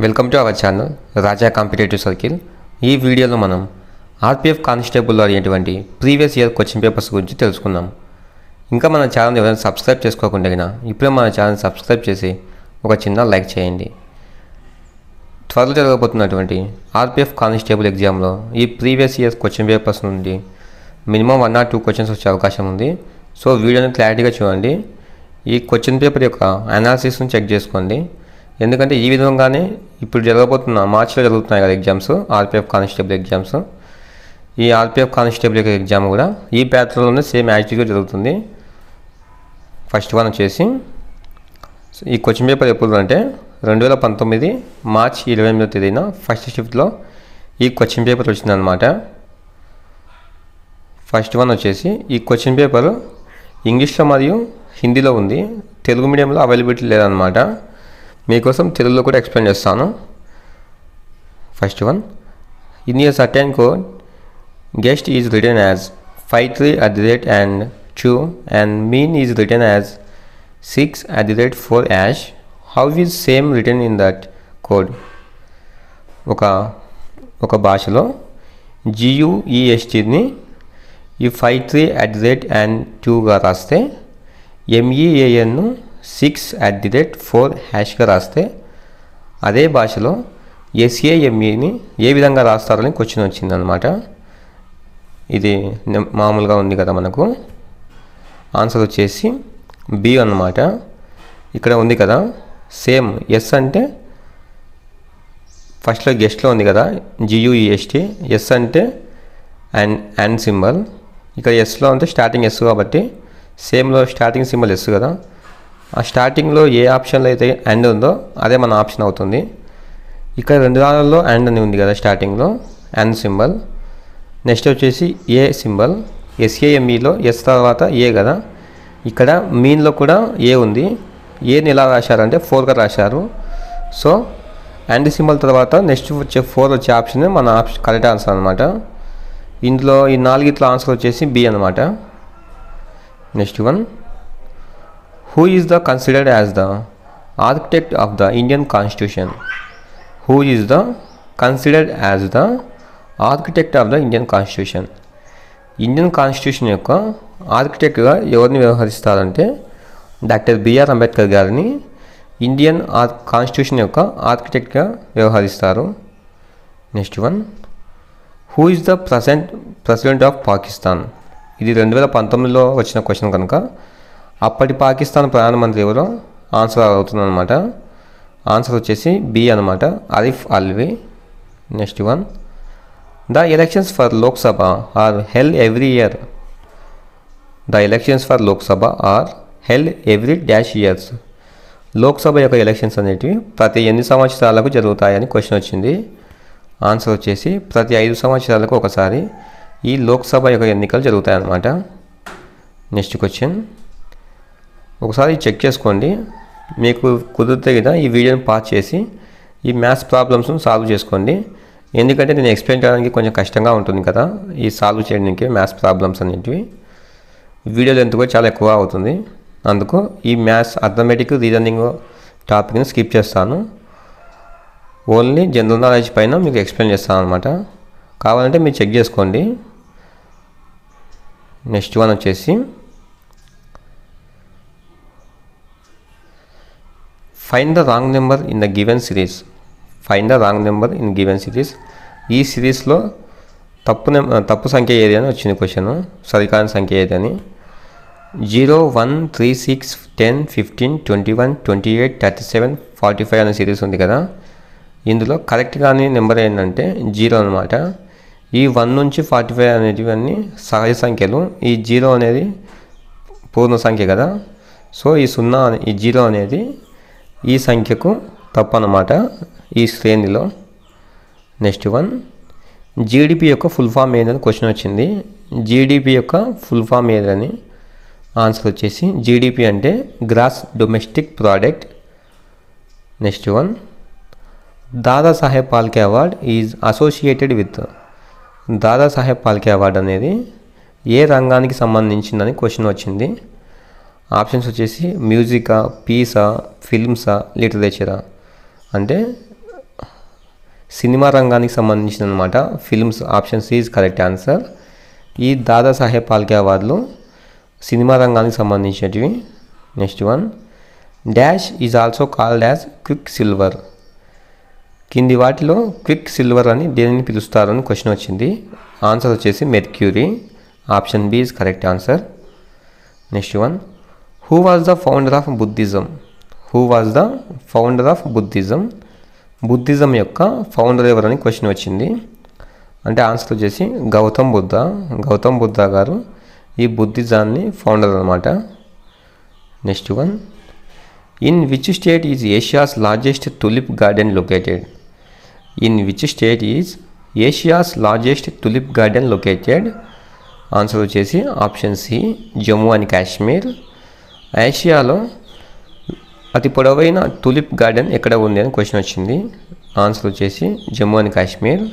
Welcome to our channel Raja competitive circle. ఈ వీడియోలో మనం ఆర్పిఎఫ్ కానిస్టేబుల్లో అయ్యేటువంటి ప్రీవియస్ ఇయర్ క్వశ్చన్ పేపర్స్ గురించి తెలుసుకుందాం. ఇంకా మన ఛానల్ ఎవరైనా సబ్స్క్రైబ్ చేసుకోకుండా ఇప్పుడే మన ఛానల్ సబ్స్క్రైబ్ చేసి ఒక చిన్న లైక్ చేయండి. త్వరలో జరగబోతున్నటువంటి ఆర్పిఎఫ్ కానిస్టేబుల్ ఎగ్జామ్లో ఈ ప్రీవియస్ ఇయర్ క్వశ్చన్ పేపర్స్ నుండి మినిమం 1 or 2 క్వశ్చన్స్ వచ్చే అవకాశం ఉంది. సో వీడియోని క్లారిటీగా చూడండి. ఈ క్వశ్చన్ పేపర్ యొక్క అనాలిసిస్ని చెక్ చేసుకోండి. ఎందుకంటే ఈ విధంగానే ఇప్పుడు జరగబోతున్న మార్చిలో జరుగుతున్నాయి కదా ఎగ్జామ్స్, ఆర్పిఎఫ్ కానిస్టేబుల్ ఎగ్జామ్స్. ఈ ఆర్పిఎఫ్ కానిస్టేబుల్ యొక్క ఎగ్జామ్ కూడా ఈ ప్యాటర్న్లోనే సేమ్ యాక్టివ్గా జరుగుతుంది. ఫస్ట్ వన్ వచ్చేసి ఈ క్వశ్చన్ పేపర్ ఎప్పుడు అంటే 2019 మార్చి 28వ తేదీన ఫస్ట్ షిఫ్ట్లో ఈ క్వశ్చన్ పేపర్ వచ్చిందనమాట. ఫస్ట్ వన్ వచ్చేసి ఈ క్వశ్చన్ పేపర్ ఇంగ్లీష్లో మరియు హిందీలో ఉంది. తెలుగు మీడియంలో అవైలబిలిటీ లేదనమాట. మీకోసం తెలుగులో కూడా ఎక్స్ప్లెయిన్ చేస్తాను. First one, in a certain code guest is return as 53@2 and mean is written as 6@4 #. How is same written in that code? ఒక భాషలో GUESTని ఈ 53@2గా రాస్తే MEANను 6@4 రాస్తే అదే భాషలో SAMEని ఏ విధంగా రాస్తారని క్వశ్చన్ వచ్చిందనమాట. ఇది మామూలుగా ఉంది కదా మనకు. ఆన్సర్ వచ్చేసి B అన్నమాట. ఇక్కడ ఉంది కదా సేమ్. ఎస్ అంటే ఫస్ట్లో గెస్ట్లో ఉంది కదా GUEST. ఎస్ అంటే అండ్ సింబల్. ఇక్కడ ఎస్లో అంటే స్టార్టింగ్ ఎస్ కాబట్టి సేమ్లో స్టార్టింగ్ సింబల్ ఎస్ కదా. ఆ స్టార్టింగ్లో ఏ ఆప్షన్లో అయితే అండ్ ఉందో అదే మన ఆప్షన్ అవుతుంది. ఇక్కడ 2 దానిలో అండ్ అని ఉంది కదా స్టార్టింగ్లో, అండ్ సింబల్. నెక్స్ట్ వచ్చేసి ఏ సింబల్, SAMEలో ఎస్ తర్వాత ఏ కదా. ఇక్కడ మీన్లో కూడా ఏ ఉంది. ఏని ఎలా రాశారంటే 4గా రాశారు. సో అండ్ సింబల్ తర్వాత నెక్స్ట్ వచ్చే 4 వచ్చే ఆప్షన్ మన ఆప్షన్ కరెక్ట్ ఆన్సర్ అనమాట. ఇందులో ఈ 4 ఆన్సర్ వచ్చేసి B అనమాట. Next one, who is the considered as the architect of the Indian Constitution? Who is the considered as the architect of the Indian Constitution? Indian constitution యొక్క ఆర్కిటెక్ట్గా ఎవరిని వ్యవహరిస్తారంటే doctor BR Ambedkar గారిని Indian constitution యొక్క ఆర్కిటెక్ట్గా వ్యవహరిస్తారు. Next one, who is the president of Pakistan? ఇది 2019లో వచ్చిన question కనుక అప్పటి పాకిస్తాన్ ప్రధానమంత్రి ఎవరో ఆన్సర్ అవుతుందన్నమాట. ఆన్సర్ వచ్చేసి B అనమాట, Arif Alvi. Next one, the elections for Lok Sabha are held every year. The elections for Lok Sabha are held every -years. Lok Sabha యొక్క ఎలక్షన్స్ అనేటివి ప్రతి ఎన్ని సంవత్సరాలకు జరుగుతాయని క్వశ్చన్ వచ్చింది. ఆన్సర్ వచ్చేసి ప్రతి 5 సంవత్సరాలకు ఒకసారి ఈ లోక్సభ యొక్క ఎన్నికలు జరుగుతాయన్నమాట. నెక్స్ట్ క్వశ్చన్ ఒకసారి చెక్ చేసుకోండి. మీకు కుదిరితే కదా ఈ వీడియోని పాజ్ చేసి ఈ మ్యాథ్స్ ప్రాబ్లమ్స్ను సాల్వ్ చేసుకోండి. ఎందుకంటే నేను ఎక్స్ప్లెయిన్ చేయడానికి కొంచెం కష్టంగా ఉంటుంది కదా ఈ సాల్వ్ చేయడానికి మ్యాథ్స్ ప్రాబ్లమ్స్ అనేటివి. వీడియో లెంత్ కూడా చాలా ఎక్కువ అవుతుంది. అందుకు ఈ మ్యాథ్స్ అథమెటిక్ రీజనింగ్ టాపిక్ని స్కిప్ చేస్తాను. ఓన్లీ జనరల్ నాలెడ్జ్ పైన మీకు ఎక్స్ప్లెయిన్ చేస్తాను అనమాట. కావాలంటే మీరు చెక్ చేసుకోండి. నెక్స్ట్ వన్ వచ్చేసి find the wrong number in the given series. Find the wrong number in given series. ఈ సిరీస్లో తప్పు సంఖ్య ఏది అని వచ్చింది క్వశ్చన్. సరికాని సంఖ్య ఏది అని. 0, 1, 3, 6, 10, 15, 21, 28, 37, 45 అనే సిరీస్ ఉంది కదా. ఇందులో కరెక్ట్ కానీ నెంబర్ ఏంటంటే 0 అనమాట. ఈ 1 నుంచి 45 అనేటివన్నీ సహజ సంఖ్యలు. ఈ 0 అనేది పూర్ణ సంఖ్య కదా. సో ఈ 0 అనేది ఈ సంఖ్యకు తప్పు అన్నమాట ఈ శ్రేణిలో. నెక్స్ట్ వన్, GDP యొక్క ఫుల్ ఫామ్ ఏదని క్వశ్చన్ వచ్చింది. GDP యొక్క ఫుల్ ఫామ్ ఏదని. ఆన్సర్ వచ్చేసి GDP అంటే gross domestic product. Next one, Dadasaheb Phalke award is associated with. Dadasaheb Phalke award అనేది ఏ రంగానికి సంబంధించిందని క్వశ్చన్ వచ్చింది. ఆప్షన్స్ వచ్చేసి మ్యూజికా, పీసా, ఫిల్మ్సా, లిటరేచరా. అంటే సినిమా రంగానికి సంబంధించిన అనమాట. Films option C is correct answer. ఈ దాదాసాహెబ్ ఫాల్కే అవార్డులు సినిమా రంగానికి సంబంధించినవి. Next one, dash is also called as quick silver. కింది వాటిలో క్విక్ సిల్వర్ అని దేనిని పిలుస్తారని క్వశ్చన్ వచ్చింది. ఆన్సర్ వచ్చేసి mercury. Option B is correct answer. Next one, who was the founder of Buddhism. Who was the founder of Buddhism. Buddhism యొక్క founder ఎవరని question వచ్చింది. అంటే ఆన్సర్ వచ్చేసి గౌతమ్ బుద్ధ. గౌతమ్ బుద్ధ గారు ఈ బుద్ధిజాన్ని ఫౌండర్ అనమాట. Next one, in which state is Asia's largest tulip garden located. In which state is Asia's largest tulip garden located. Answer వచ్చేసి option C Jammu and Kashmir. ఏషియాలో అతి పొడవైన టులిప్ గార్డెన్ ఎక్కడ ఉంది అని క్వశ్చన్ వచ్చింది. ఆన్సర్ వచ్చేసి జమ్మూ అండ్ కాశ్మీర్.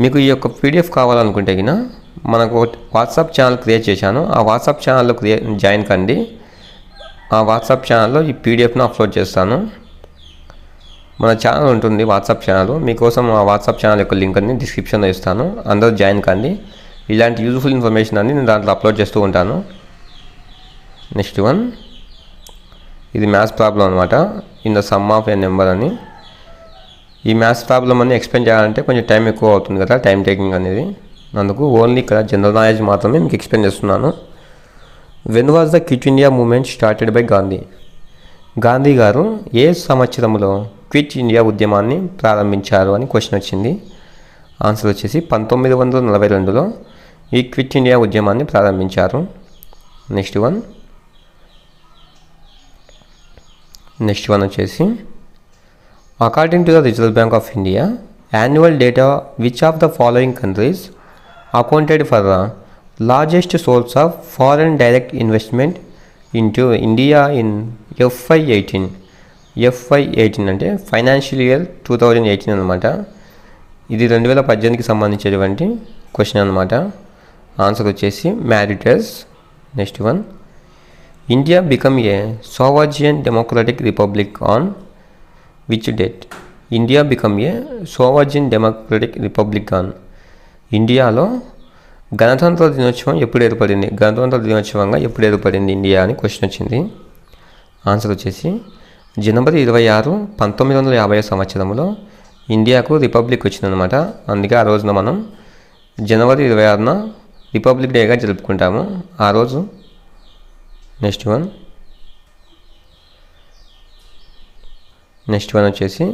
మీకు ఈ యొక్క పీడిఎఫ్ కావాలనుకుంటే గిన మనకు వాట్సాప్ ఛానల్ క్రియేట్ చేశాను. ఆ వాట్సాప్ ఛానల్లో జాయిన్ కండి. ఆ వాట్సాప్ ఛానల్లో ఈ పీడిఎఫ్ను అప్లోడ్ చేస్తాను. మన ఛానల్ ఉంటుంది వాట్సాప్ ఛానల్. మీకోసం ఆ వాట్సాప్ ఛానల్ యొక్క లింక్ అన్ని డిస్క్రిప్షన్లో ఇస్తాను. అందరూ జాయిన్ కండి. ఇలాంటి యూజ్ఫుల్ ఇన్ఫర్మేషన్ అన్ని నేను దాంట్లో అప్లోడ్ చేస్తూ ఉంటాను. నెక్స్ట్ వన్, ఇది మ్యాథ్స్ ప్రాబ్లం అనమాట. In the sum of A number అని. ఈ మ్యాథ్స్ ప్రాబ్లం అన్ని ఎక్స్ప్లెయిన్ చేయాలంటే కొంచెం టైం ఎక్కువ అవుతుంది కదా, టైం టేకింగ్ అనేది. అందుకు ఓన్లీ ఇక్కడ జనరల్ నాలెడ్జ్ మాత్రమే మీకు ఎక్స్ప్లెయిన్ చేస్తున్నాను. When was the quit India movement started by Gandhi. Gandhi గారు ఏ సంవత్సరంలో క్విట్ ఇండియా ఉద్యమాన్ని ప్రారంభించారు అని క్వశ్చన్ వచ్చింది. ఆన్సర్ వచ్చేసి 1942లో ఈ క్విట్ ఇండియా ఉద్యమాన్ని ప్రారంభించారు. నెక్స్ట్ వన్ వచ్చేసి according to the reserve bank of India annual data which of the following countries accounted for the largest source of foreign direct investment into India in FY18. FY18 అంటే financial year 2018 అనమాట. ఇది 2018కి సంబంధించినటువంటి question అనమాట. Answer వచ్చేసి Mauritius. Next one, India become a sovereign democratic republic on which date. India become a sovereign democratic republic on. ఇండియాలో గణతంత్ర దినోత్సవం ఎప్పుడు ఏర్పడింది, గణతంత్ర దినోత్సవంగా ఎప్పుడు ఏర్పడింది ఇండియా అని క్వశ్చన్ వచ్చింది. ఆన్సర్ వచ్చేసి జనవరి 26, 1950 సంవత్సరంలో ఇండియాకు రిపబ్లిక్ వచ్చిందనమాట. అందుకే ఆ రోజున మనం జనవరి 26న రిపబ్లిక్ డేగా జరుపుకుంటాము ఆ రోజు. నెక్స్ట్ వన్ వచ్చేసి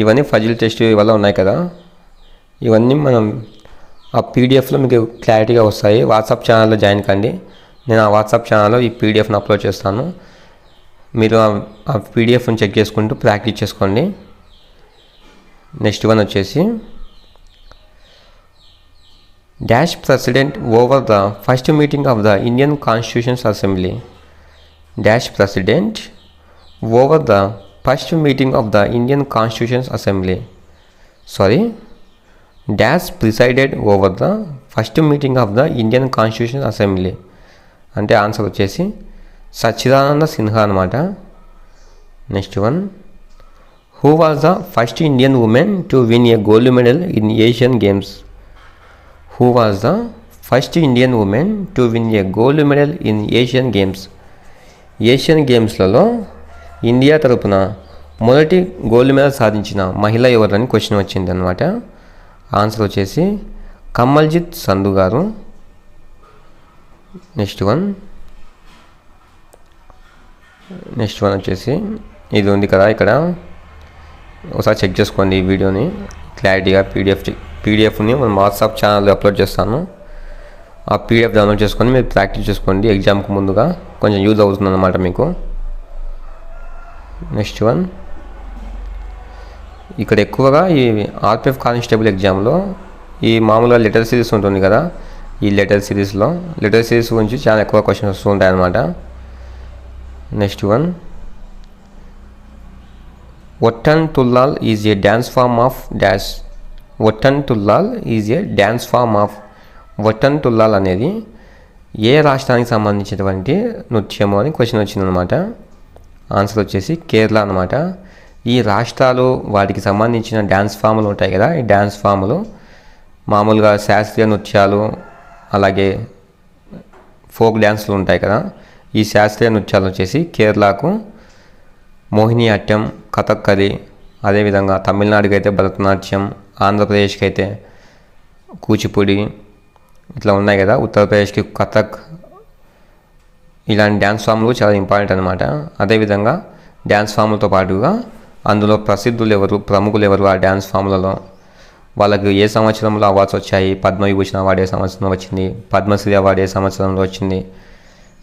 ఇవన్నీ ఫజిల్ టెస్ట్ వల్ల ఉన్నాయి కదా, ఇవన్నీ మనం ఆ పీడిఎఫ్లో మీకు క్లారిటీగా వస్తాయి. వాట్సాప్ ఛానల్లో జాయిన్ కండి. నేను ఆ వాట్సాప్ ఛానల్లో ఈ పీడిఎఫ్ని అప్లోడ్ చేస్తాను. మీరు ఆ పీడిఎఫ్ని చెక్ చేసుకుంటూ ప్రాక్టీస్ చేసుకోండి. నెక్స్ట్ వన్ వచ్చేసి dash president over the first meeting of the Indian constitutions assembly. Dash president over the first meeting of the Indian constitutions assembly. Dash presided over the first meeting of the Indian constitution assembly. అంటే answer వచ్చేసి సచ్చిదానంద సిన్హా అనమాట. Next one, who was the first Indian women to win a gold medal in Asian games. Who was the first Indian women to win a gold medal in Asian games. Asian గేమ్స్లలో India తరపున మొదటి gold medal సాధించిన మహిళ ఎవరని question వచ్చింది అనమాట. Answer వచ్చేసి కమల్జిత్ సంధు గారు. నెక్స్ట్ వన్ వచ్చేసి ఇది ఉంది కదా, ఇక్కడ ఒకసారి చెక్ చేసుకోండి ఈ వీడియోని క్లారిటీగా. పీడిఎఫ్ని మనం వాట్సాప్ ఛానల్లో అప్లోడ్ చేస్తాను. ఆ పీడిఎఫ్ డౌన్లోడ్ చేసుకొని మీరు ప్రాక్టీస్ చేసుకోండి. ఎగ్జామ్కి ముందుగా కొంచెం యూజ్ అవుతుంది అన్నమాట మీకు. నెక్స్ట్ వన్, ఇక్కడ ఎక్కువగా ఈ ఆర్పిఎఫ్ కానిస్టేబుల్ ఎగ్జామ్లో ఈ మామూలుగా లెటర్ సిరీస్ ఉంటుంది కదా, ఈ లెటర్ సిరీస్ గురించి చాలా ఎక్కువ క్వశ్చన్స్ వస్తూ ఉంటాయి అన్నమాట. Next one, Ottan Thullal is a dance form of dash. Ottan Thullal is a dance form of. Ottan Thullal అనేది ఏ రాష్ట్రానికి సంబంధించినటువంటి నృత్యము అని క్వశ్చన్ వచ్చిందనమాట. ఆన్సర్ వచ్చేసి కేరళ అనమాట. ఈ రాష్ట్రాలు వాటికి సంబంధించిన డ్యాన్స్ ఫామ్లు ఉంటాయి కదా, ఈ డ్యాన్స్ ఫామ్లు మామూలుగా శాస్త్రీయ నృత్యాలు అలాగే ఫోక్ డ్యాన్స్లు ఉంటాయి కదా, ఈ శాస్త్రీయ నృత్యాలు వచ్చేసి కేరళకు మోహిని అట్టం, కథక్కలి, అదేవిధంగా తమిళనాడుకి అయితే భరతనాట్యం, ఆంధ్రప్రదేశ్కి అయితే కూచిపూడి ఇట్లా ఉన్నాయి కదా, ఉత్తరప్రదేశ్కి కథక్, ఇలాంటి డ్యాన్స్ ఫామ్లు చాలా ఇంపార్టెంట్ అనమాట. అదేవిధంగా డ్యాన్స్ ఫామ్లతో పాటుగా అందులో ప్రముఖులు ఎవరు ఆ డ్యాన్స్ ఫామ్లలో, వాళ్ళకి ఏ సంవత్సరంలో అవార్డ్స్ వచ్చాయి, పద్మవిభూషణ్ అవార్డు ఏ సంవత్సరంలో వచ్చింది, పద్మశ్రీ అవార్డు ఏ సంవత్సరంలో వచ్చింది,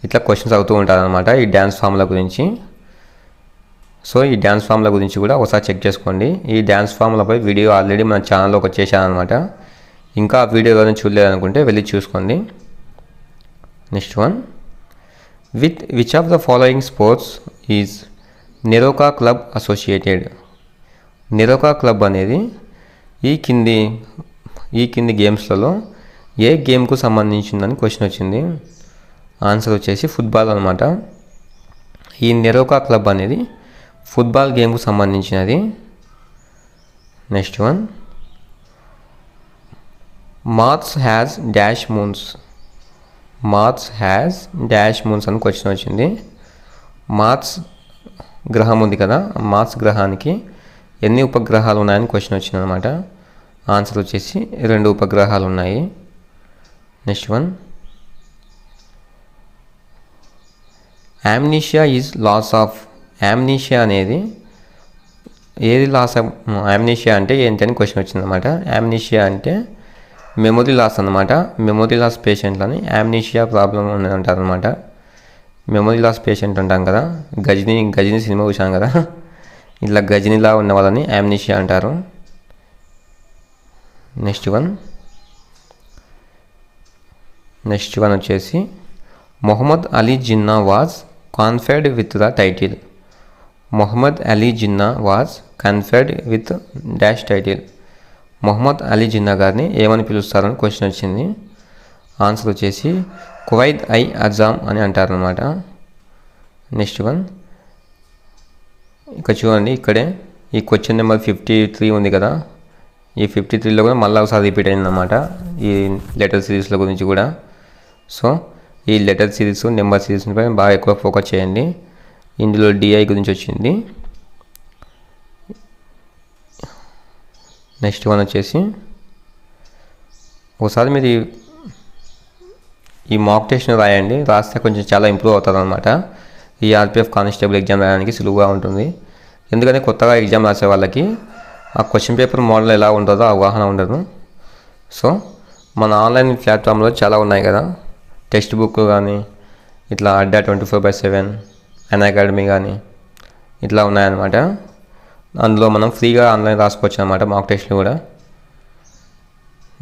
ఇట్లా క్వశ్చన్స్ అవుతూ ఉంటారనమాట ఈ డ్యాన్స్ ఫామ్ల గురించి. సో ఈ డ్యాన్స్ ఫామ్ల గురించి కూడా ఒకసారి చెక్ చేసుకోండి. ఈ డ్యాన్స్ ఫామ్లపై వీడియో ఆల్రెడీ మన ఛానల్లోకి వచ్చేసానమాట. ఇంకా ఆ వీడియో కానీ చూడలేదనుకుంటే వెళ్ళి చూసుకోండి. Next one, with which of the following sports is NEROCA club associated? NEROCA club అనేది ఈ కింది గేమ్స్లలో ఏ గేమ్కు సంబంధించిందని క్వశ్చన్ వచ్చింది. ఆన్సర్ వచ్చేసి ఫుట్బాల్ అనమాట. ఈ నెరోకా క్లబ్ అనేది ఫుట్బాల్ గేమ్కు సంబంధించినది. Next one, Mars has dash moons. Mars has dash moons అని క్వశ్చన్ వచ్చింది. మార్స్ గ్రహం ఉంది కదా, మార్స్ గ్రహానికి ఎన్ని ఉపగ్రహాలు ఉన్నాయని క్వశ్చన్ వచ్చింది అనమాట. ఆన్సర్ వచ్చేసి 2 ఉపగ్రహాలు ఉన్నాయి. Next one, amnesia is loss of. Amnesia అనేది ఏది లాస్ ఆఫ్? యామ్నీషియా అంటే ఏంటి అని క్వశ్చన్ వచ్చిందన్నమాట. యామ్నీషియా అంటే మెమొరీ లాస్ అనమాట. మెమొరీ లాస్ పేషెంట్లని యామ్నీషియా ప్రాబ్లం ఉన్నది అంటారనమాట. మెమొరీ లాస్ పేషెంట్ అంటాం కదా, గజిని సినిమా చూసాం కదా, ఇట్లా గజినిలా ఉన్న వాళ్ళని యామ్నీషియా అంటారు. నెక్స్ట్ వన్ వచ్చేసి Mohammad Ali Jinnah was conferred with the title. Mohammad Ali Jinnah was conferred with dash title. Mohammad Ali Jinnah గారిని ఏమని పిలుస్తారని క్వశ్చన్ వచ్చింది. ఆన్సర్ వచ్చేసి కువైద్ ఐ అజామ్ అని అంటారనమాట. నెక్స్ట్ వన్, ఇక్కడ చూడండి, ఇక్కడే ఈ క్వశ్చన్ నెంబర్ 53 ఉంది కదా, ఈ 53లో కూడా మళ్ళీ ఒకసారి రిపీట్ అయిందన్నమాట ఈ లెటర్ సిరీస్ల గురించి కూడా. సో ఈ లెటర్ సిరీస్, నెంబర్ సిరీస్ పై బాగా ఎక్కువ ఫోకస్ చేయండి. ఇందులో డిఐ గురించి వచ్చింది. నెక్స్ట్ వన్ వచ్చేసి ఒకసారి మీరు ఈ మాక్ టెస్ట్ని రాయండి, రాస్తే కొంచెం చాలా ఇంప్రూవ్ అవుతుంది అనమాట. ఈ ఆర్పిఎఫ్ కానిస్టేబుల్ ఎగ్జామ్ రాయడానికి సులువుగా ఉంటుంది. ఎందుకంటే కొత్తగా ఎగ్జామ్ రాసే వాళ్ళకి ఆ క్వశ్చన్ పేపర్ మోడల్ ఎలా ఉంటుందో అవగాహన ఉండదు. సో మన ఆన్లైన్ ప్లాట్ఫామ్లో చాలా ఉన్నాయి కదా, టెక్స్ట్ బుక్ కానీ ఇట్లా అడ్డా 24/7, అన్అకాడమీ కానీ ఇట్లా ఉన్నాయన్నమాట. అందులో మనం ఫ్రీగా ఆన్లైన్ రాసుకోవచ్చు అనమాట మాక్ టెస్ట్లు కూడా.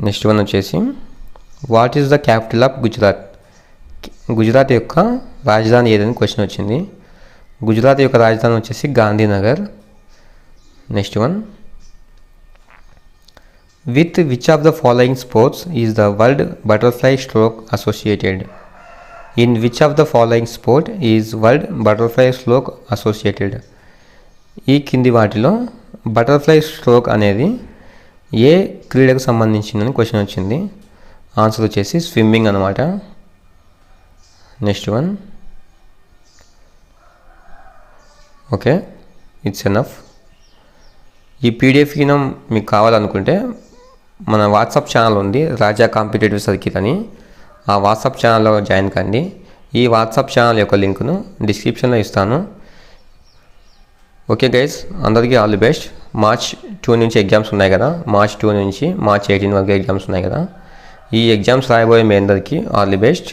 నెక్స్ట్ వన్ వచ్చేసి what is the capital of Gujarat? Gujarat యొక్క రాజధాని ఏదని క్వశ్చన్ వచ్చింది. గుజరాత్ యొక్క రాజధాని వచ్చేసి Gandhinagar. Next one, with which of the following sports is the world butterfly stroke associated? In which of the following sport is world butterfly stroke associated? ఈ కింది వాటిలో బటర్ఫ్లై స్ట్రోక్ అనేది ఏ క్రీడకు సంబంధించిందని క్వశ్చన్ వచ్చింది. ఆన్సర్ వచ్చేసి స్విమ్మింగ్ అనమాట. Next one, okay, it's enough. ఈ PDF కింద మీకు కావాలనుకుంటే మన వాట్సాప్ ఛానల్ ఉంది, రాజా కాంపిటేటివ్ సర్కిట్ అని. ఆ వాట్సాప్ ఛానల్లో జాయిన్ కండి. ఈ వాట్సాప్ ఛానల్ యొక్క లింక్ను డిస్క్రిప్షన్లో ఇస్తాను. ఓకే గైస్, అందరికీ ఆల్ ది బెస్ట్. March 2 నుంచి ఎగ్జామ్స్ ఉన్నాయి కదా, March 2 నుంచి March 18 వరకు ఎగ్జామ్స్ ఉన్నాయి కదా. ఈ ఎగ్జామ్స్ రాయబోయే మీ అందరికీ ఆల్ ది బెస్ట్.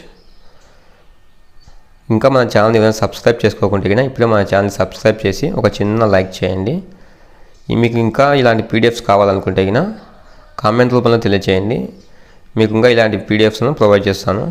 ఇంకా మన ఛానల్ ఏమైనా సబ్స్క్రైబ్ చేసుకోకుంటే కన్నా ఇప్పుడే మన ఛానల్ సబ్స్క్రైబ్ చేసి ఒక చిన్న లైక్ చేయండి. మీకు ఇంకా ఇలాంటి పీడిఎఫ్స్ కావాలనుకుంటే కన్నా కామెంట్ రూపంలో తెలియజేయండి. మీకు ఇంకా ఇలాంటి పీడిఎఫ్స్ను ప్రొవైడ్ చేస్తాను.